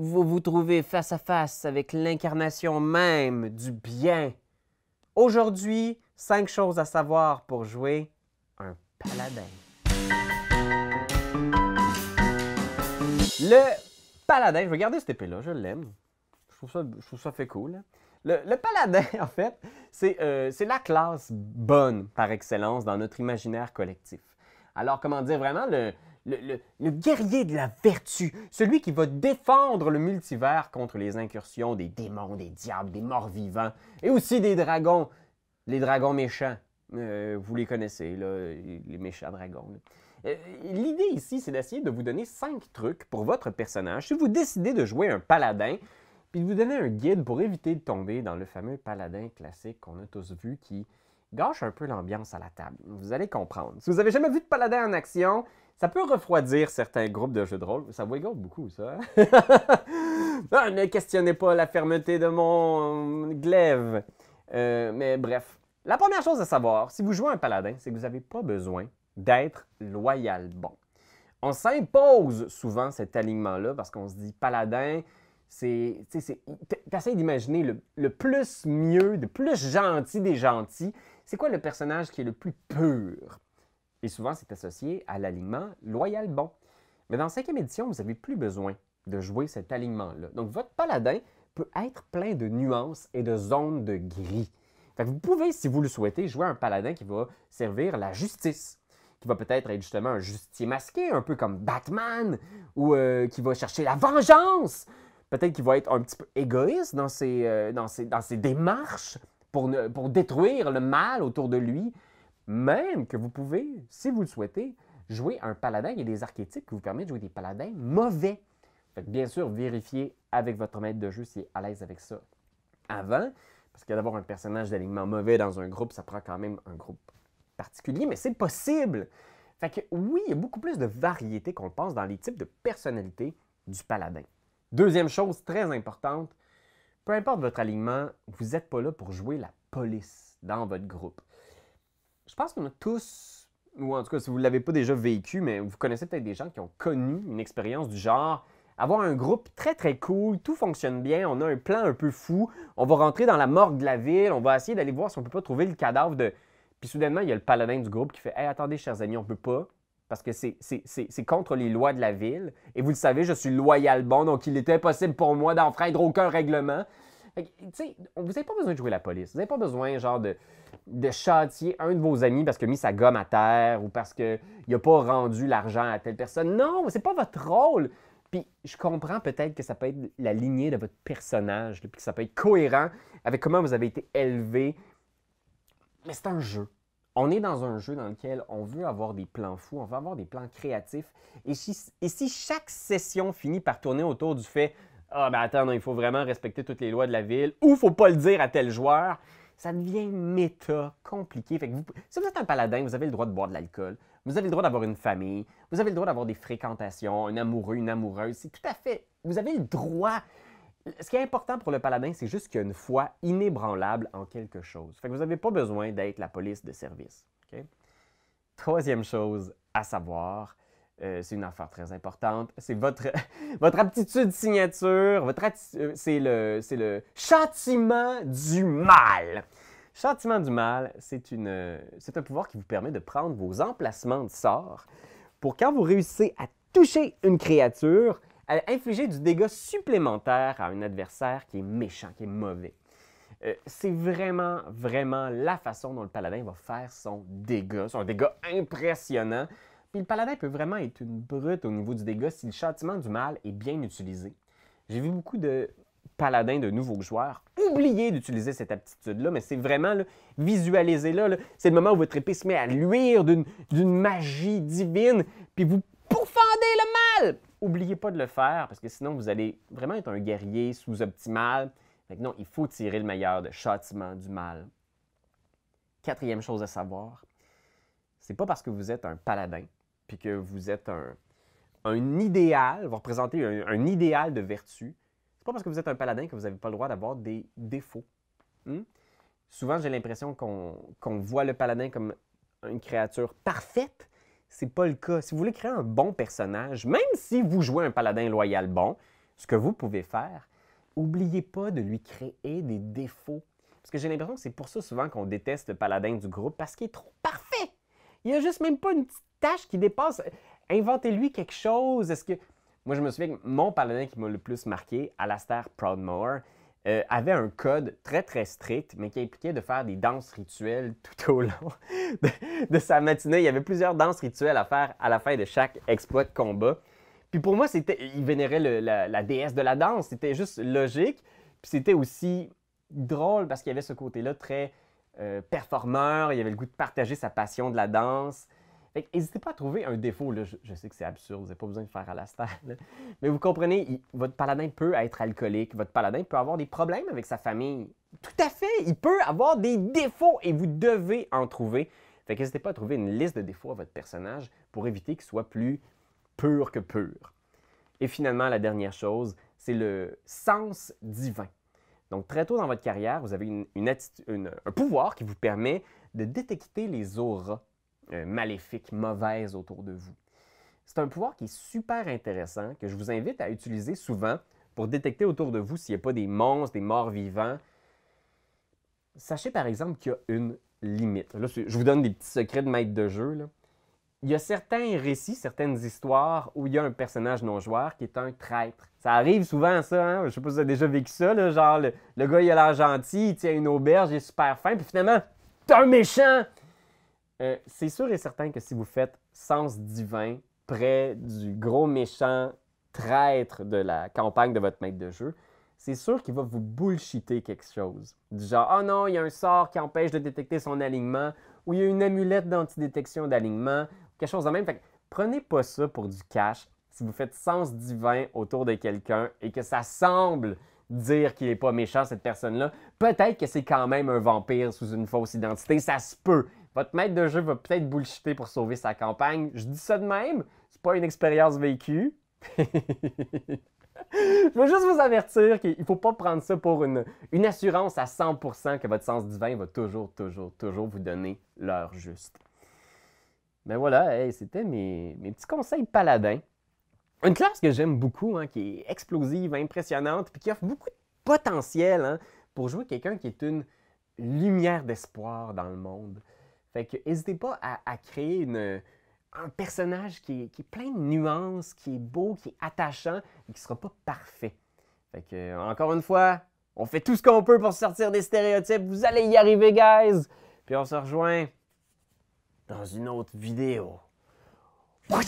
vous vous trouvez face à face avec l'incarnation même du bien. Aujourd'hui, 5 choses à savoir pour jouer un paladin. Le paladin, je vais garder cette épée-là, je l'aime. Je trouve ça fait cool. Hein. Le paladin, en fait, c'est la classe bonne par excellence dans notre imaginaire collectif. Alors, comment dire vraiment, le guerrier de la vertu, celui qui va défendre le multivers contre les incursions des démons, des diables, des morts-vivants et aussi des dragons, les dragons méchants. Vous les connaissez, là, les méchants dragons. L'idée ici, c'est d'essayer de vous donner 5 trucs pour votre personnage. Si vous décidez de jouer un paladin, puis de vous donner un guide pour éviter de tomber dans le fameux paladin classique qu'on a tous vu qui gâche un peu l'ambiance à la table. Vous allez comprendre. Si vous n'avez jamais vu de paladin en action, ça peut refroidir certains groupes de jeux de rôle. Ça vous égale beaucoup, ça. Ah, ne questionnez pas la fermeté de mon glaive. Mais bref, la première chose à savoir, si vous jouez un paladin, c'est que vous n'avez pas besoin d'être loyal bon. On s'impose souvent cet alignement-là parce qu'on se dit paladin, tu essaies d'imaginer le plus mieux, le plus gentil des gentils. C'est quoi le personnage qui est le plus pur? Et souvent, c'est associé à l'alignement loyal bon. Mais dans 5e édition, vous n'avez plus besoin de jouer cet alignement-là. Donc, votre paladin peut être plein de nuances et de zones de gris. Fait que vous pouvez, si vous le souhaitez, jouer un paladin qui va servir la justice, qui va peut-être être justement un justicier masqué, un peu comme Batman, ou qui va chercher la vengeance. Peut-être qu'il va être un petit peu égoïste dans ses démarches pour détruire le mal autour de lui. Même que vous pouvez, si vous le souhaitez, jouer un paladin. Il y a des archétypes qui vous permettent de jouer des paladins mauvais. Fait que bien sûr, vérifiez avec votre maître de jeu s'il est à l'aise avec ça avant. Parce que d'avoir un personnage d'alignement mauvais dans un groupe, ça prend quand même un groupe particulier, mais c'est possible. Fait que oui, il y a beaucoup plus de variété qu'on le pense dans les types de personnalités du paladin. Deuxième chose très importante, peu importe votre alignement, vous n'êtes pas là pour jouer la police dans votre groupe. Je pense qu'on a tous, ou en tout cas si vous ne l'avez pas déjà vécu, mais vous connaissez peut-être des gens qui ont connu une expérience du genre, avoir un groupe très très cool, tout fonctionne bien, on a un plan un peu fou, on va rentrer dans la morgue de la ville, on va essayer d'aller voir si on ne peut pas trouver le cadavre de... Puis soudainement, il y a le paladin du groupe qui fait « Hey, attendez, chers amis, on ne peut pas, parce que c'est contre les lois de la ville. Et vous le savez, je suis loyal bon, donc il est impossible pour moi d'enfreindre aucun règlement. » Vous n'avez pas besoin de jouer la police. Vous n'avez pas besoin, genre, de châtier un de vos amis parce qu'il a mis sa gomme à terre ou parce qu'il n'a pas rendu l'argent à telle personne. Non, c'est pas votre rôle. Puis je comprends peut-être que ça peut être la lignée de votre personnage, puis que ça peut être cohérent avec comment vous avez été élevé. Mais c'est un jeu. On est dans un jeu dans lequel on veut avoir des plans fous, on veut avoir des plans créatifs. Et si chaque session finit par tourner autour du fait « Ah, ben attends, non, il faut vraiment respecter toutes les lois de la ville » ou « Il ne faut pas le dire à tel joueur », ça devient méta compliqué. Fait que si vous êtes un paladin, vous avez le droit de boire de l'alcool, vous avez le droit d'avoir une famille, vous avez le droit d'avoir des fréquentations, un amoureux, une amoureuse. C'est tout à fait... Vous avez le droit... Ce qui est important pour le paladin, c'est juste qu'il y a une foi inébranlable en quelque chose. Fait que vous n'avez pas besoin d'être la police de service. Okay? Troisième chose à savoir, c'est une affaire très importante, c'est votre aptitude signature, c'est le châtiment du mal. Châtiment du mal, c'est un pouvoir qui vous permet de prendre vos emplacements de sorts pour quand vous réussissez à toucher une créature, à infliger du dégât supplémentaire à un adversaire qui est méchant, qui est mauvais. C'est vraiment, vraiment la façon dont le paladin va faire son dégât. C'est un dégât impressionnant. Puis le paladin peut vraiment être une brute au niveau du dégât si le châtiment du mal est bien utilisé. J'ai vu beaucoup de paladins, de nouveaux joueurs, oublier d'utiliser cette aptitude-là, mais c'est vraiment, visualisez-la. C'est le moment où votre épée se met à luire d'une magie divine, puis vous pourfendez le mal! N'oubliez pas de le faire, parce que sinon, vous allez vraiment être un guerrier sous-optimal. Fait que non, il faut tirer le meilleur de châtiment du mal. Quatrième chose à savoir, c'est pas parce que vous êtes un paladin, puis que vous êtes un idéal, vous représentez un idéal de vertu, c'est pas parce que vous êtes un paladin que vous n'avez pas le droit d'avoir des défauts. Souvent, j'ai l'impression qu'on voit le paladin comme une créature parfaite. C'est pas le cas. Si vous voulez créer un bon personnage, même si vous jouez un paladin loyal bon, Ce que vous pouvez faire, n'oubliez pas de lui créer des défauts. Parce que j'ai l'impression que c'est pour ça souvent qu'on déteste le paladin du groupe, parce qu'il est trop parfait. Il n'y a juste même pas une petite tâche qui dépasse. Inventez-lui quelque chose. Est-ce que... Moi, je me souviens que mon paladin qui m'a le plus marqué, Alastair Proudmoore, avait un code très, très strict, mais qui impliquait de faire des danses rituelles tout au long de sa matinée. Il y avait plusieurs danses rituelles à faire à la fin de chaque exploit de combat. Puis pour moi, il vénérait la déesse de la danse. C'était juste logique. Puis c'était aussi drôle parce qu'il y avait ce côté-là très performeur. Il avait le goût de partager sa passion de la danse. N'hésitez pas à trouver un défaut. Là. Je sais que c'est absurde, vous n'avez pas besoin de faire Alastair. Là. Mais vous comprenez, votre paladin peut être alcoolique, votre paladin peut avoir des problèmes avec sa famille. Tout à fait, il peut avoir des défauts et vous devez en trouver. Fait qu'hésitez pas à trouver une liste de défauts à votre personnage pour éviter qu'il soit plus pur que pur. Et finalement, la dernière chose, c'est le sens divin. Donc, très tôt dans votre carrière, vous avez un pouvoir qui vous permet de détecter les auras maléfiques, mauvaises autour de vous. C'est un pouvoir qui est super intéressant, que je vous invite à utiliser souvent pour détecter autour de vous s'il n'y a pas des monstres, des morts vivants. Sachez par exemple qu'il y a une limite. Là, je vous donne des petits secrets de maître de jeu. Là. Il y a certains récits, certaines histoires où il y a un personnage non-joueur qui est un traître. Ça arrive souvent, ça. Hein? Je ne sais pas si vous avez déjà vécu ça. Là, genre, le gars, il a l'air gentil, il tient une auberge, il est super fin, puis finalement, t'es un méchant! C'est sûr et certain que si vous faites sens divin près du gros méchant traître de la campagne de votre maître de jeu, c'est sûr qu'il va vous bullshiter quelque chose. Du genre, oh non, il y a un sort qui empêche de détecter son alignement, ou il y a une amulette d'antidétection d'alignement, quelque chose de même. Fait que prenez pas ça pour du cash. Si vous faites sens divin autour de quelqu'un et que ça semble dire qu'il n'est pas méchant, cette personne-là, peut-être que c'est quand même un vampire sous une fausse identité, ça se peut. Votre maître de jeu va peut-être bullshiter pour sauver sa campagne. Je dis ça de même, c'est pas une expérience vécue. Je veux juste vous avertir qu'il ne faut pas prendre ça pour une assurance à 100% que votre sens divin va toujours vous donner l'heure juste. Ben voilà, hey, c'était mes petits conseils paladins. Une classe que j'aime beaucoup, hein, qui est explosive, impressionnante, puis qui offre beaucoup de potentiel hein, pour jouer quelqu'un qui est une lumière d'espoir dans le monde. Fait que n'hésitez pas à créer un personnage qui est plein de nuances, qui est beau, qui est attachant et qui ne sera pas parfait. Fait que, encore une fois, on fait tout ce qu'on peut pour sortir des stéréotypes. Vous allez y arriver, guys! Puis on se rejoint dans une autre vidéo. Wouah!